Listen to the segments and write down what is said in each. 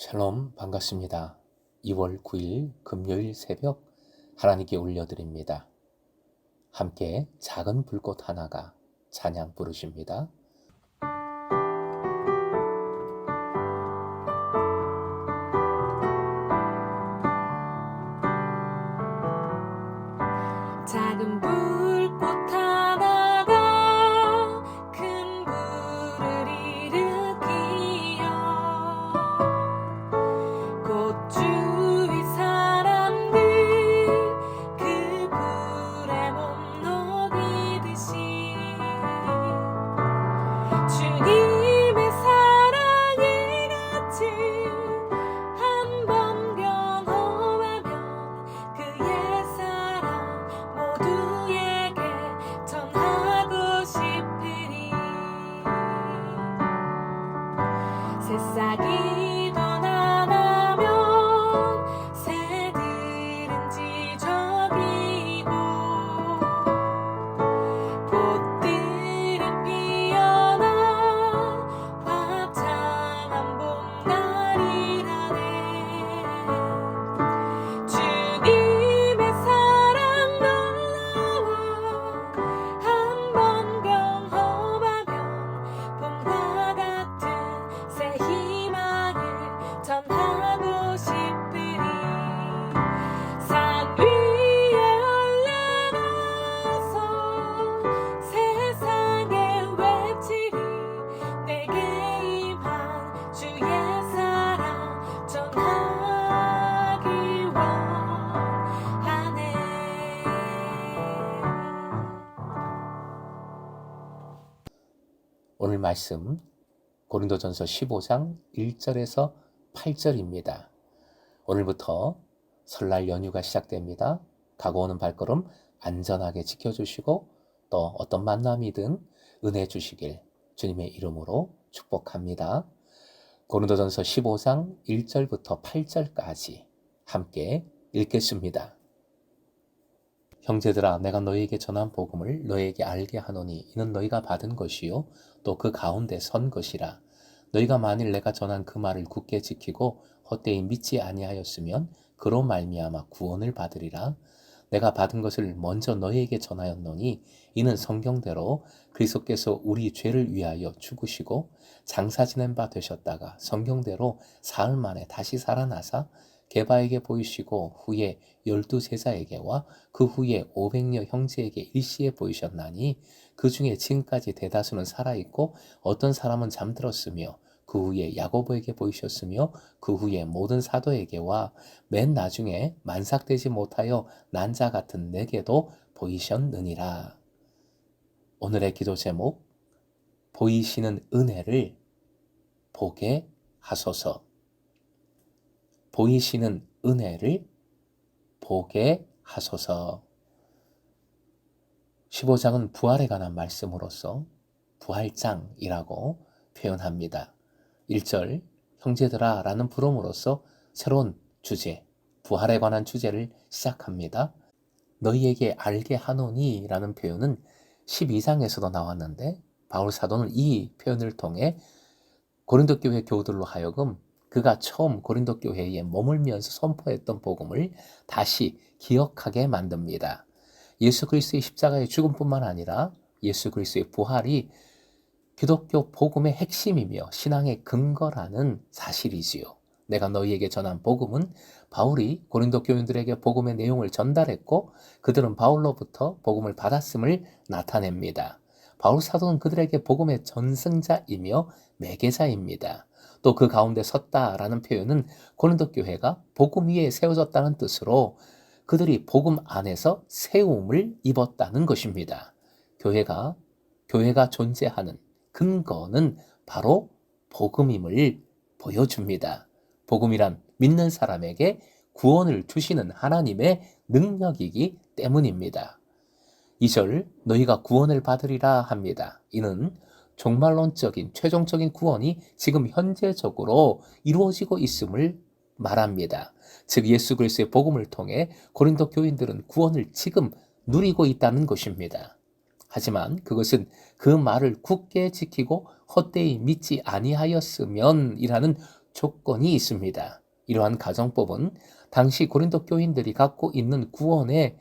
샬롬 반갑습니다. 2월 9일 금요일 새벽 하나님께 올려드립니다. 함께 작은 불꽃 하나가 찬양 부르십니다. 작은 불꽃 하나가 큰 불을 일으키어 곧 주위 사람들 그 불에 몸 녹이듯이 주님의 사랑이 같이 한 번 경험하면 그의 사랑 모두에게 전하고 싶으니 새싹이 돋아나면 새들은 지저귀고 꽃들은 피어나 화창한 봄날이라네. 주님의 사랑 놀라워 한 번 경험하면 봄과 같은 새 희망을 전하고 싶으니 산 위에 올라가서 세상에 외치리 내게 임한 주의 사랑 전하기 원하네. 오늘 말씀 고린도전서 15장 1절에서 8절입니다. 오늘부터 설날 연휴가 시작됩니다. 다가오는 발걸음 안전하게 지켜주시고 또 어떤 만남이든 은혜 주시길 주님의 이름으로 축복합니다. 고린도전서 15장 1절부터 8절까지 함께 읽겠습니다. 형제들아, 내가 너희에게 전한 복음을 너희에게 알게 하노니 이는 너희가 받은 것이요 또 그 가운데 선 것이라. 너희가 만일 내가 전한 그 말을 굳게 지키고 헛되이 믿지 아니하였으면 그로 말미암아 구원을 받으리라. 내가 받은 것을 먼저 너희에게 전하였노니 이는 성경대로 그리스도께서 우리 죄를 위하여 죽으시고 장사 지낸 바 되셨다가 성경대로 사흘 만에 다시 살아나사 게바에게 보이시고 후에 12제자에게와 그 후에 500여 형제에게 일시에 보이셨나니 그 중에 지금까지 대다수는 살아있고 어떤 사람은 잠들었으며 그 후에 야고보에게 보이셨으며 그 후에 모든 사도에게와 맨 나중에 만삭되지 못하여 난 자 같은 내게도 보이셨느니라. 오늘의 기도 제목, 보이시는 은혜를 보게 하소서. 보이시는 은혜를 보게 하소서. 15장은 부활에 관한 말씀으로서 부활장이라고 표현합니다. 1절 형제들아 라는 부름으로써 새로운 주제, 부활에 관한 주제를 시작합니다. 너희에게 알게 하노니 라는 표현은 12장에서도 나왔는데 바울 사도는 이 표현을 통해 고린도 교회 교우들로 하여금 그가 처음 고린도 교회에 머물면서 선포했던 복음을 다시 기억하게 만듭니다. 예수 그리스도의 십자가의 죽음뿐만 아니라 예수 그리스도의 부활이 기독교 복음의 핵심이며 신앙의 근거라는 사실이지요. 내가 너희에게 전한 복음은 바울이 고린도 교인들에게 복음의 내용을 전달했고 그들은 바울로부터 복음을 받았음을 나타냅니다. 바울 사도는 그들에게 복음의 전승자이며 매개자입니다. 또 그 가운데 섰다라는 표현은 고린도 교회가 복음 위에 세워졌다는 뜻으로 그들이 복음 안에서 세움을 입었다는 것입니다. 교회가 존재하는 근거는 바로 복음임을 보여줍니다. 복음이란 믿는 사람에게 구원을 주시는 하나님의 능력이기 때문입니다. 2절 너희가 구원을 받으리라 합니다. 이는 종말론적인 최종적인 구원이 지금 현재적으로 이루어지고 있음을 말합니다. 즉 예수 그리스도의 복음을 통해 고린도 교인들은 구원을 지금 누리고 있다는 것입니다. 하지만 그것은 그 말을 굳게 지키고 헛되이 믿지 아니하였으면 이라는 조건이 있습니다. 이러한 가정법은 당시 고린도 교인들이 갖고 있는 구원의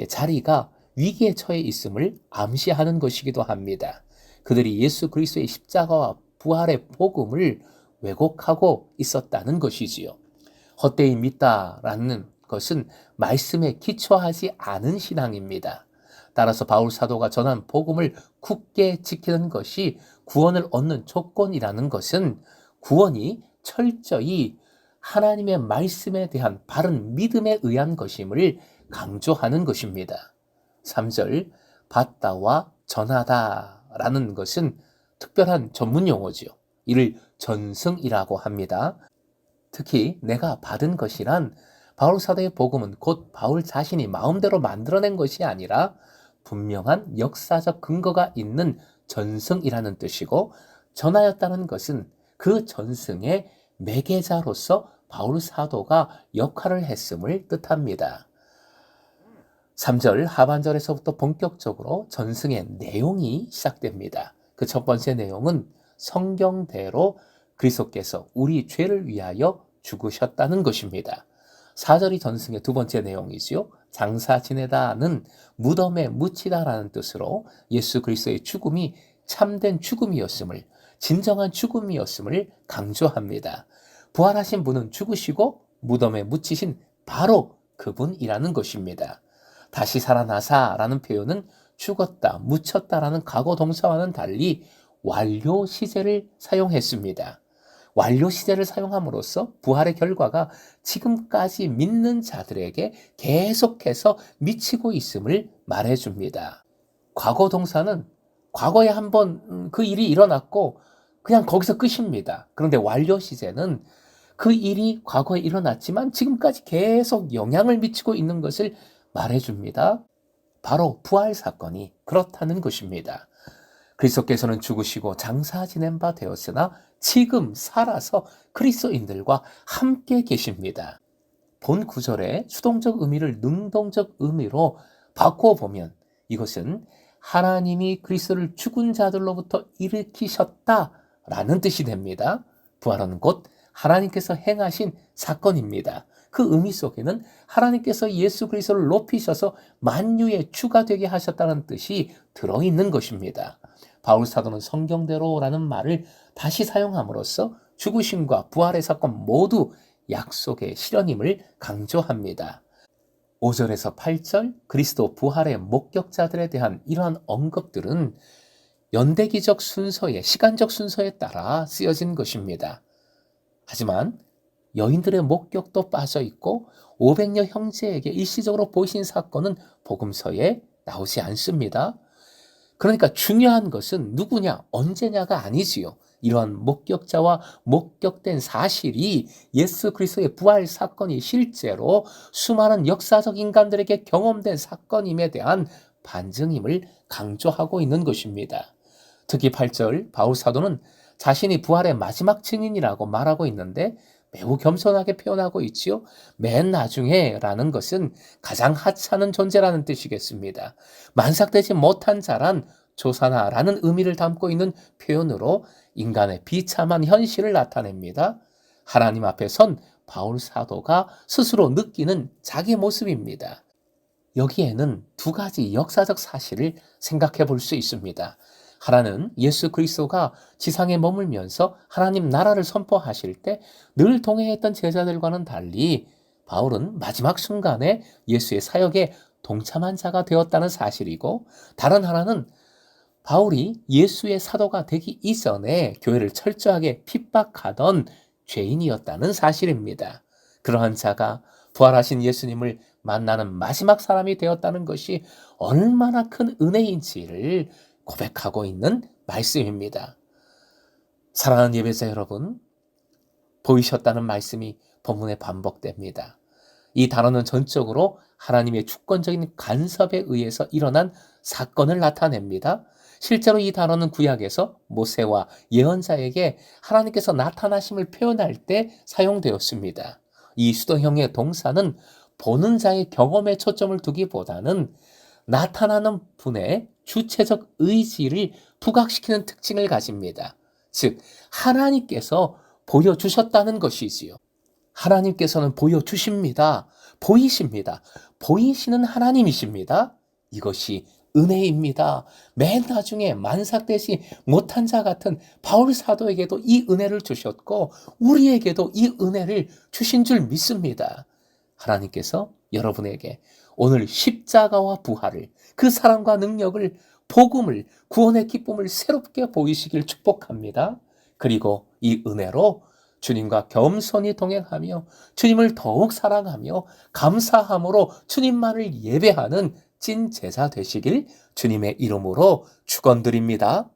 자리가 위기에 처해 있음을 암시하는 것이기도 합니다. 그들이 예수 그리스도의 십자가와 부활의 복음을 왜곡하고 있었다는 것이지요. 헛되이 믿다라는 것은 말씀에 기초하지 않은 신앙입니다. 따라서 바울 사도가 전한 복음을 굳게 지키는 것이 구원을 얻는 조건이라는 것은 구원이 철저히 하나님의 말씀에 대한 바른 믿음에 의한 것임을 강조하는 것입니다. 3절 받다와 전하다라는 것은 특별한 전문 용어지요. 이를 전승이라고 합니다. 특히 내가 받은 것이란 바울 사도의 복음은 곧 바울 자신이 마음대로 만들어낸 것이 아니라 분명한 역사적 근거가 있는 전승이라는 뜻이고, 전하였다는 것은 그 전승의 매개자로서 바울 사도가 역할을 했음을 뜻합니다. 3절 하반절에서부터 본격적으로 전승의 내용이 시작됩니다. 그 첫 번째 내용은 성경대로 그리스도께서 우리 죄를 위하여 죽으셨다는 것입니다. 4절이 전승의 두 번째 내용이지요. 장사 지내다는 무덤에 묻히다라는 뜻으로 예수 그리스도의 죽음이 참된 죽음이었음을, 진정한 죽음이었음을 강조합니다. 부활하신 분은 죽으시고 무덤에 묻히신 바로 그분이라는 것입니다. 다시 살아나사라는 표현은 죽었다, 묻혔다라는 과거 동사와는 달리 완료 시제를 사용했습니다. 완료 시제를 사용함으로써 부활의 결과가 지금까지 믿는 자들에게 계속해서 미치고 있음을 말해줍니다. 과거 동사는 과거에 한번 그 일이 일어났고 그냥 거기서 끝입니다. 그런데 완료 시제는 그 일이 과거에 일어났지만 지금까지 계속 영향을 미치고 있는 것을 말해줍니다. 바로 부활 사건이 그렇다는 것입니다. 그리스도께서는 죽으시고 장사 지낸 바 되었으나 지금 살아서 그리스도인들과 함께 계십니다. 본 구절의 수동적 의미를 능동적 의미로 바꾸어 보면 이것은 하나님이 그리스도를 죽은 자들로부터 일으키셨다라는 뜻이 됩니다. 부활은 곧 하나님께서 행하신 사건입니다. 그 의미 속에는 하나님께서 예수 그리스도를 높이셔서 만유의 주가 되게 하셨다는 뜻이 들어있는 것입니다. 바울 사도는 성경대로라는 말을 다시 사용함으로써 죽으심과 부활의 사건 모두 약속의 실현임을 강조합니다. 5절에서 8절 그리스도 부활의 목격자들에 대한 이러한 언급들은 연대기적 순서에, 시간적 순서에 따라 쓰여진 것입니다. 하지만 여인들의 목격도 빠져 있고 500여 형제에게 일시적으로 보이신 사건은 복음서에 나오지 않습니다. 그러니까 중요한 것은 누구냐, 언제냐가 아니지요. 이러한 목격자와 목격된 사실이 예수 그리스도의 부활 사건이 실제로 수많은 역사적 인간들에게 경험된 사건임에 대한 반증임을 강조하고 있는 것입니다. 특히 8절 바울 사도는 자신이 부활의 마지막 증인이라고 말하고 있는데 매우 겸손하게 표현하고 있지요. 맨 나중에 라는 것은 가장 하찮은 존재라는 뜻이겠습니다. 만삭되지 못한 자란 조사나라는 의미를 담고 있는 표현으로 인간의 비참한 현실을 나타냅니다. 하나님 앞에 선 바울 사도가 스스로 느끼는 자기 모습입니다. 여기에는 두 가지 역사적 사실을 생각해 볼 수 있습니다. 하나는 예수 그리스도가 지상에 머물면서 하나님 나라를 선포하실 때 늘 동행했던 제자들과는 달리 바울은 마지막 순간에 예수의 사역에 동참한 자가 되었다는 사실이고, 다른 하나는 바울이 예수의 사도가 되기 이전에 교회를 철저하게 핍박하던 죄인이었다는 사실입니다. 그러한 자가 부활하신 예수님을 만나는 마지막 사람이 되었다는 것이 얼마나 큰 은혜인지를 고백하고 있는 말씀입니다. 사랑하는 예배자 여러분, 보이셨다는 말씀이 본문에 반복됩니다. 이 단어는 전적으로 하나님의 주권적인 간섭에 의해서 일어난 사건을 나타냅니다. 실제로 이 단어는 구약에서 모세와 예언자에게 하나님께서 나타나심을 표현할 때 사용되었습니다. 이 수동형의 동사는 보는 자의 경험에 초점을 두기보다는 나타나는 분의 주체적 의지를 부각시키는 특징을 가집니다. 즉, 하나님께서 보여주셨다는 것이지요. 하나님께서는 보여주십니다. 보이십니다. 보이시는 하나님이십니다. 이것이 은혜입니다. 맨 나중에 만삭되지 못한 자 같은 바울 사도에게도 이 은혜를 주셨고 우리에게도 이 은혜를 주신 줄 믿습니다. 하나님께서 여러분에게 오늘 십자가와 부활을, 그 사랑과 능력을, 복음을, 구원의 기쁨을 새롭게 보이시길 축복합니다. 그리고 이 은혜로 주님과 겸손히 동행하며 주님을 더욱 사랑하며 감사함으로 주님만을 예배하는 찐 제사 되시길 주님의 이름으로 축원드립니다.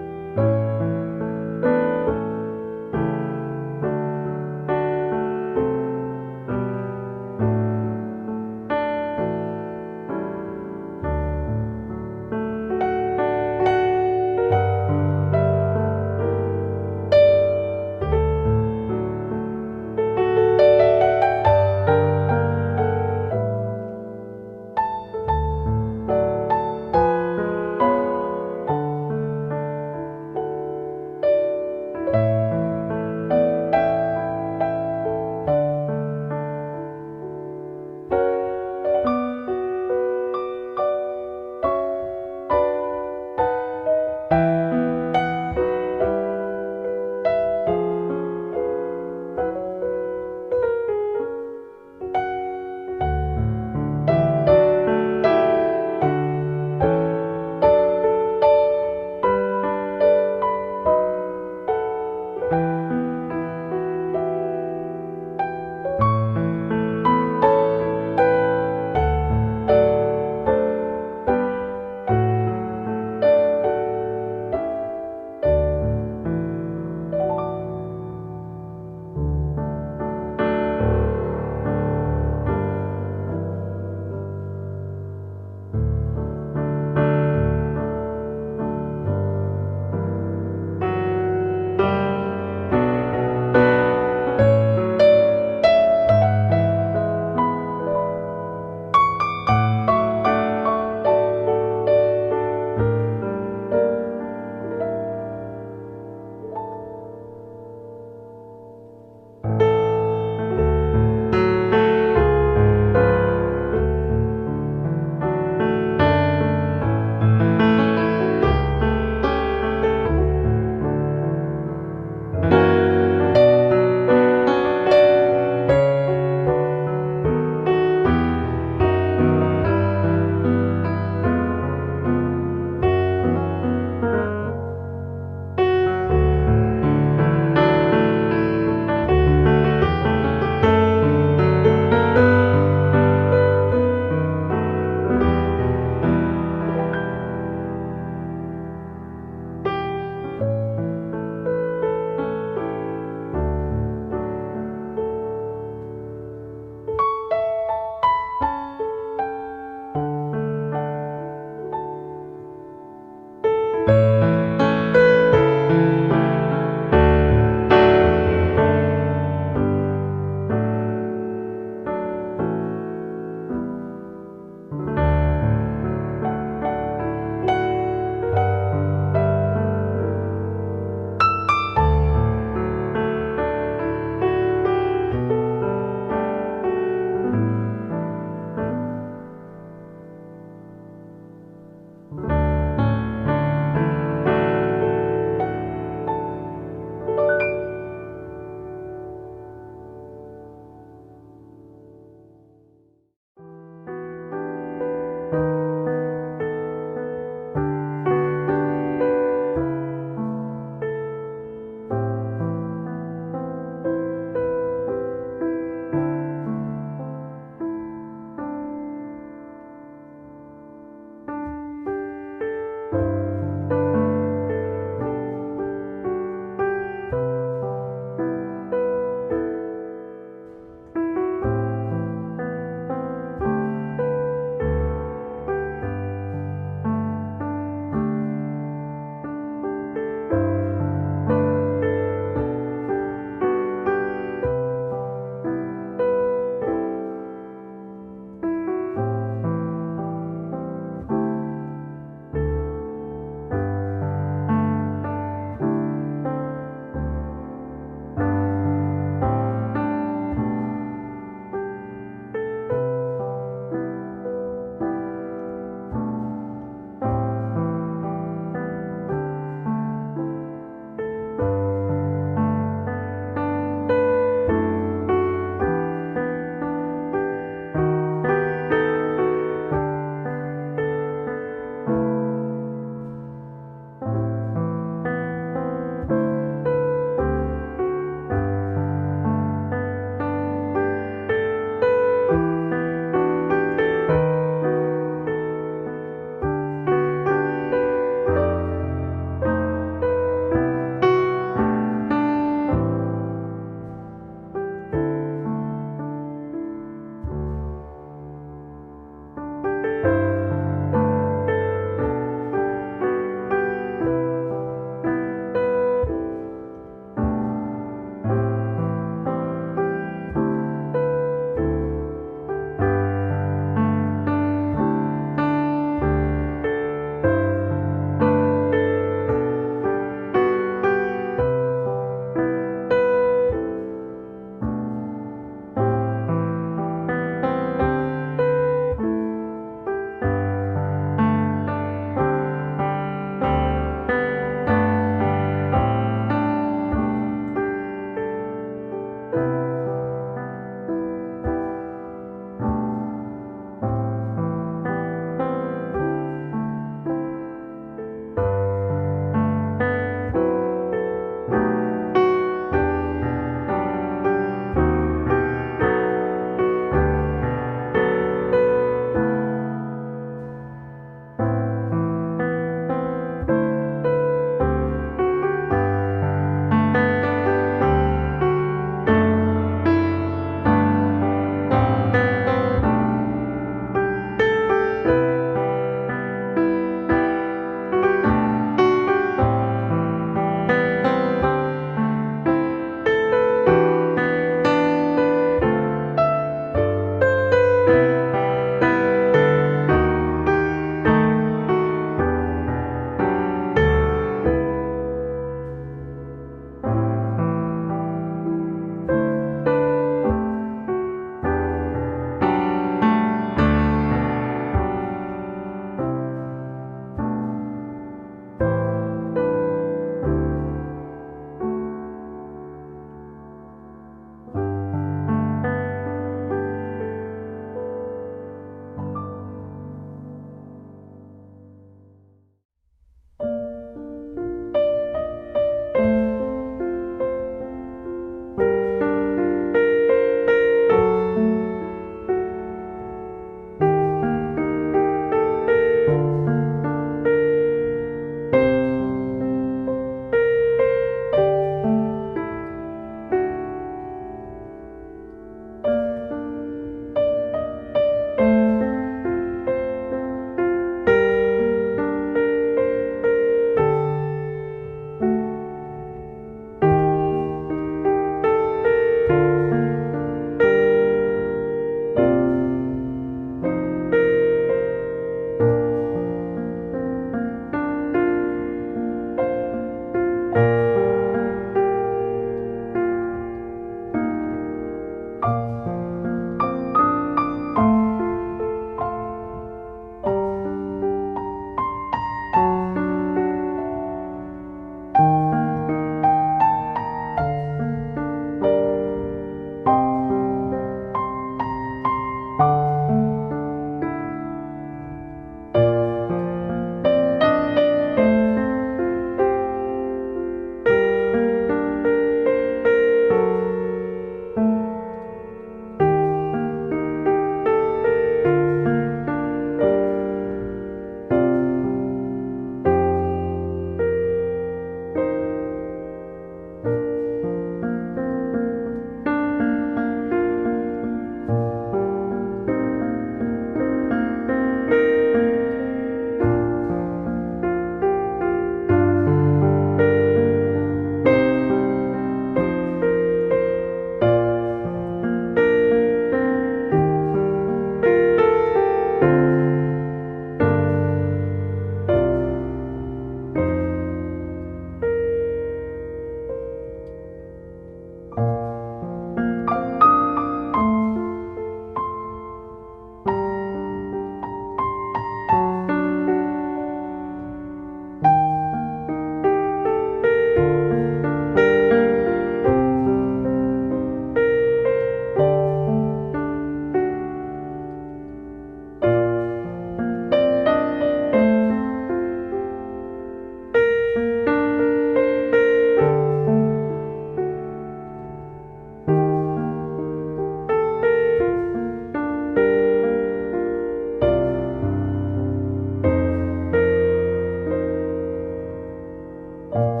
주